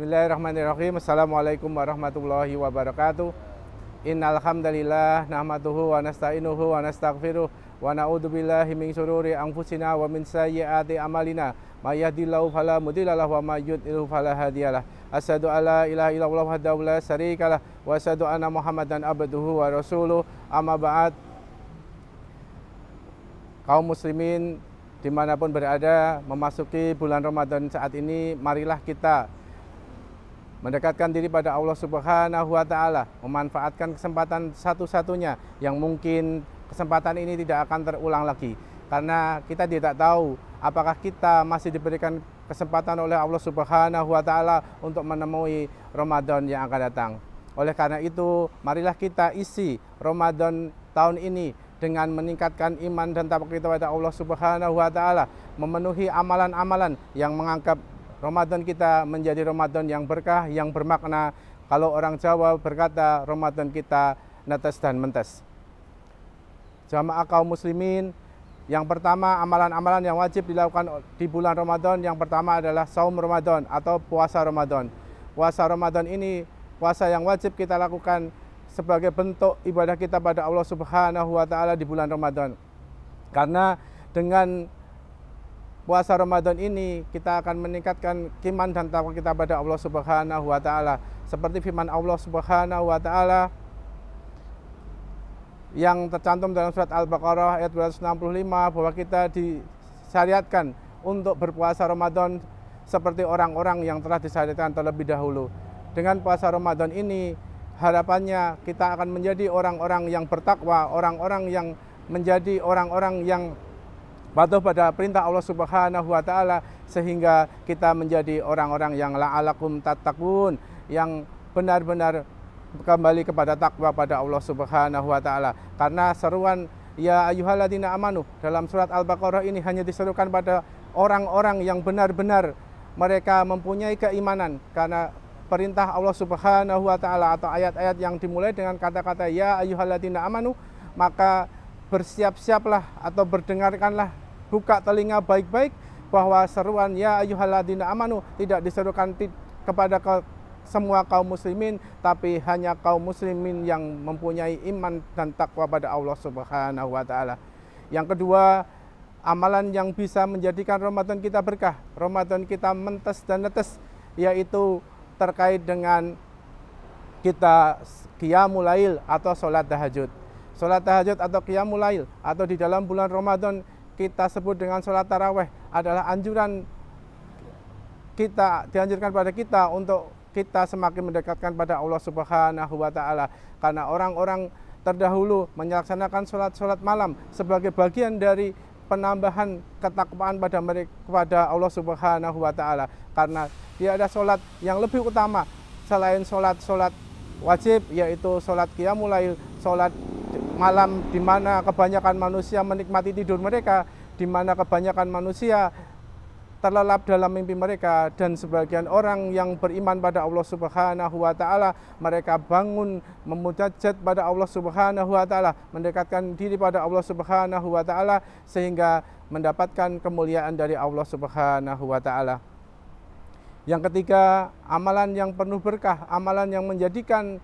Bismillahirrahmanirrahim. Assalamualaikum warahmatullahi wabarakatuh. Innal hamdalillah nahmaduhu wa nasta'inuhu wa nastaghfiruh wa na'udzubillahi min syururi anfusina wa min sayyiati amalina. May yahdihillahu fala mudhillalah wa may yudhlil fala hadiyalah. Asyhadu alla ilaha illallah wahdahu la syarikalah wa asyhadu anna Muhammadan abduhu wa rasuluh. Amma ba'd. Kaum muslimin dimanapun berada, memasuki bulan Ramadan saat ini, marilah kita mendekatkan diri pada Allah Subhanahu wa Ta'ala, memanfaatkan kesempatan satu-satunya yang mungkin kesempatan ini tidak akan terulang lagi, karena kita tidak tahu apakah kita masih diberikan kesempatan oleh Allah Subhanahu wa Ta'ala untuk menemui Ramadan yang akan datang. Oleh karena itu, marilah kita isi Ramadan tahun ini dengan meningkatkan iman dan takwa kita pada Allah Subhanahu wa Ta'ala, memenuhi amalan-amalan yang menganggap Ramadan kita menjadi Ramadan yang berkah, yang bermakna. Kalau orang Jawa berkata, Ramadan kita netes dan mentes. Jamaah kaum muslimin, yang pertama, amalan-amalan yang wajib dilakukan di bulan Ramadan, yang pertama adalah saum Ramadan atau puasa Ramadan. Puasa Ramadan ini puasa yang wajib kita lakukan sebagai bentuk ibadah kita pada Allah Subhanahu wa Ta'ala di bulan Ramadan. Karena dengan puasa Ramadan ini kita akan meningkatkan iman dan takwa kita pada Allah Subhanahu wa Ta'ala. Seperti firman Allah Subhanahu wa Ta'ala yang tercantum dalam surat Al-Baqarah ayat 265, bahwa kita disyariatkan untuk berpuasa Ramadan seperti orang-orang yang telah disyariatkan terlebih dahulu. Dengan puasa Ramadan ini, harapannya kita akan menjadi orang-orang yang bertakwa, orang-orang yang menjadi orang-orang yang patuh pada perintah Allah Subhanahu wa Ta'ala, sehingga kita menjadi orang-orang yang la'alakum tattaqun, yang benar-benar kembali kepada takwa pada Allah Subhanahu wa Ta'ala. Karena seruan ya ayyuhalladzina amanu dalam surat Al-Baqarah ini hanya diserukan pada orang-orang yang benar-benar mereka mempunyai keimanan, karena perintah Allah Subhanahu wa Ta'ala atau ayat-ayat yang dimulai dengan kata-kata ya ayyuhalladzina amanu, maka bersiap-siaplah atau berdengarkanlah, buka telinga baik-baik, bahwa seruan ya ayyuhalladzina amanu tidak diserukan kepada semua kaum muslimin, tapi hanya kaum muslimin yang mempunyai iman dan takwa pada Allah Subhanahu wa Ta'ala. Yang kedua, amalan yang bisa menjadikan Ramadan kita berkah, Ramadan kita mentes dan netes, yaitu terkait dengan kita qiyamul lail atau sholat tahajud. Sholat tahajud atau qiyamul lail atau di dalam bulan Ramadan kita sebut dengan sholat taraweh adalah dianjurkan pada kita untuk kita semakin mendekatkan pada Allah Subhanahu wa Ta'ala. Karena orang-orang terdahulu melaksanakan sholat malam sebagai bagian dari penambahan ketakwaan kepada Allah Subhanahu wa Ta'ala. Karena tidak ada sholat yang lebih utama selain sholat wajib, yaitu sholat qiyamul lail, sholat malam, di mana kebanyakan manusia menikmati tidur mereka, di mana kebanyakan manusia terlelap dalam mimpi mereka, dan sebagian orang yang beriman pada Allah Subhanahu wa Ta'ala, mereka bangun memunajat pada Allah Subhanahu wa Ta'ala, mendekatkan diri pada Allah Subhanahu wa Ta'ala, sehingga mendapatkan kemuliaan dari Allah Subhanahu wa Ta'ala. Yang ketiga, amalan yang penuh berkah, amalan yang menjadikan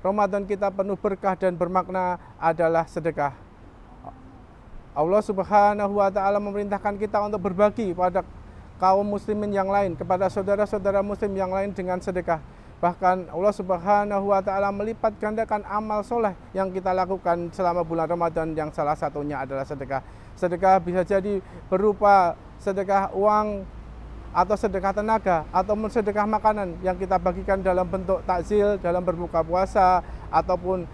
Ramadan kita penuh berkah dan bermakna adalah sedekah. Allah Subhanahu wa Ta'ala memerintahkan kita untuk berbagi pada kaum muslimin yang lain, kepada saudara-saudara muslim yang lain dengan sedekah. Bahkan Allah Subhanahu wa Ta'ala melipat gandakan amal soleh yang kita lakukan selama bulan Ramadan, yang salah satunya adalah sedekah. Sedekah bisa jadi berupa sedekah uang atau sedekah tenaga atau sedekah makanan yang kita bagikan dalam bentuk takjil dalam berbuka puasa, ataupun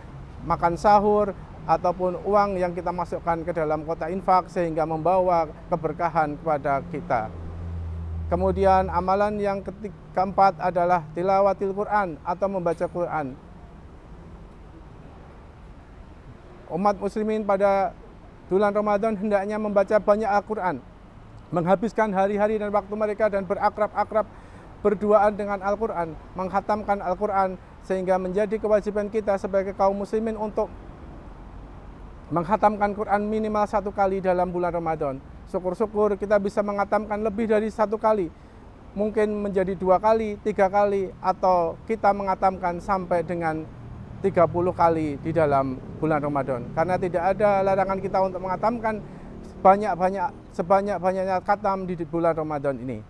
makan sahur, ataupun uang yang kita masukkan ke dalam kotak infak sehingga membawa keberkahan kepada kita. Kemudian amalan yang keempat adalah tilawatil Quran atau membaca Quran. Umat muslimin pada bulan Ramadan hendaknya membaca banyak Al-Quran, menghabiskan hari-hari dan waktu mereka dan berakrab-akrab berduaan dengan Al-Quran, menghatamkan Al-Quran, sehingga menjadi kewajiban kita sebagai kaum muslimin untuk menghatamkan Quran minimal 1 kali dalam bulan Ramadan. Syukur-syukur kita bisa menghatamkan lebih dari 1 kali. mungkin menjadi 2 kali, 3 kali, atau kita mengatamkan sampai dengan 30 kali di dalam bulan Ramadan. Karena tidak ada larangan kita untuk mengatamkan sebanyak-banyaknya khatam di bulan Ramadan ini.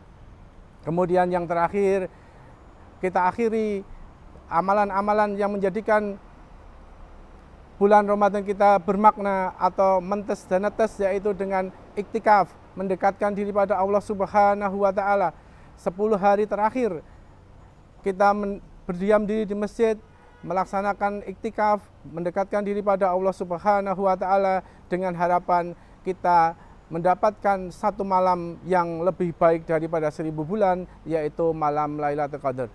Kemudian yang terakhir, kita akhiri amalan-amalan yang menjadikan bulan Ramadan kita bermakna atau mentes dan netes, yaitu dengan iktikaf, mendekatkan diri pada Allah Subhanahu wa Ta'ala. 10 hari terakhir kita berdiam diri di masjid, melaksanakan iktikaf, mendekatkan diri pada Allah Subhanahu wa Ta'ala dengan harapan kita mendapatkan satu malam yang lebih baik daripada 1000 bulan, yaitu malam Lailatul Qadar.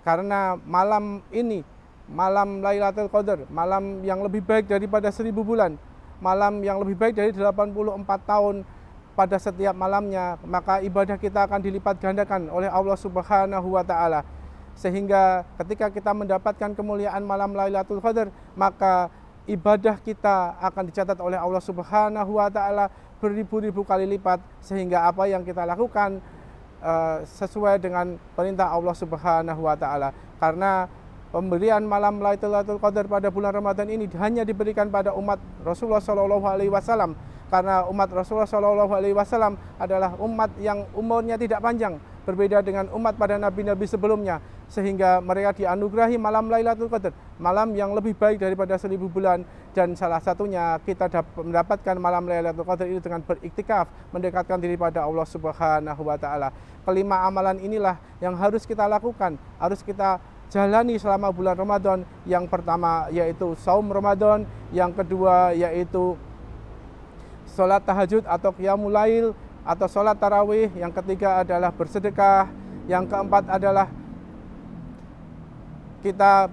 Karena malam ini, malam Lailatul Qadar, malam yang lebih baik daripada 1000 bulan, malam yang lebih baik dari 84 tahun pada setiap malamnya, maka ibadah kita akan dilipat gandakan oleh Allah Subhanahu wa Ta'ala. Sehingga ketika kita mendapatkan kemuliaan malam Lailatul Qadar, maka ibadah kita akan dicatat oleh Allah Subhanahu wa Ta'ala beribu-ribu kali lipat, sehingga apa yang kita lakukan sesuai dengan perintah Allah Subhanahu wa Ta'ala. Karena pemberian malam Lailatul Qadar pada bulan Ramadan ini hanya diberikan pada umat Rasulullah Shallallahu Alaihi Wasallam, karena umat Rasulullah Shallallahu Alaihi Wasallam adalah umat yang umurnya tidak panjang, berbeda dengan umat pada nabi-nabi sebelumnya, sehingga mereka dianugerahi malam Lailatul Qadar, malam yang lebih baik daripada 1000 bulan. Dan salah satunya kita mendapatkan malam Lailatul Qadar itu dengan beriktikaf, mendekatkan diri pada Allah Subhanahu wa Ta'ala. Kelima amalan inilah yang harus kita lakukan, harus kita jalani selama bulan Ramadan. Yang pertama yaitu saum Ramadan, yang kedua yaitu sholat tahajud atau qiyamul lail atau sholat tarawih, yang ketiga adalah bersedekah, yang keempat adalah kita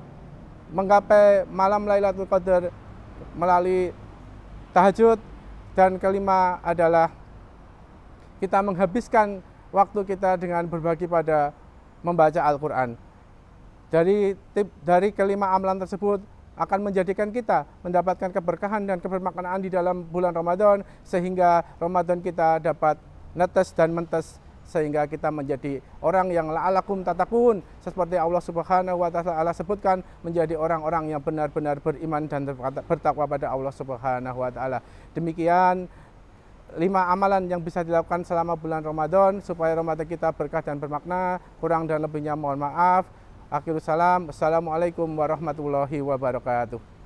menggapai malam Lailatul Qadar melalui tahajud, dan kelima adalah kita menghabiskan waktu kita dengan berbagi pada membaca Al-Quran. Dari kelima amalan tersebut akan menjadikan kita mendapatkan keberkahan dan kebermaknaan di dalam bulan Ramadan, sehingga Ramadan kita dapat netes dan mentes, sehingga kita menjadi orang yang la'alakum tatakun, seperti Allah Subhanahu wa Ta'ala sebutkan, menjadi orang-orang yang benar-benar beriman dan bertakwa pada Allah Subhanahu wa Ta'ala. Demikian 5 amalan yang bisa dilakukan selama bulan Ramadan supaya Ramadan kita berkah dan bermakna. Kurang dan lebihnya mohon maaf. Akhirul salam. Assalamualaikum warahmatullahi wabarakatuh.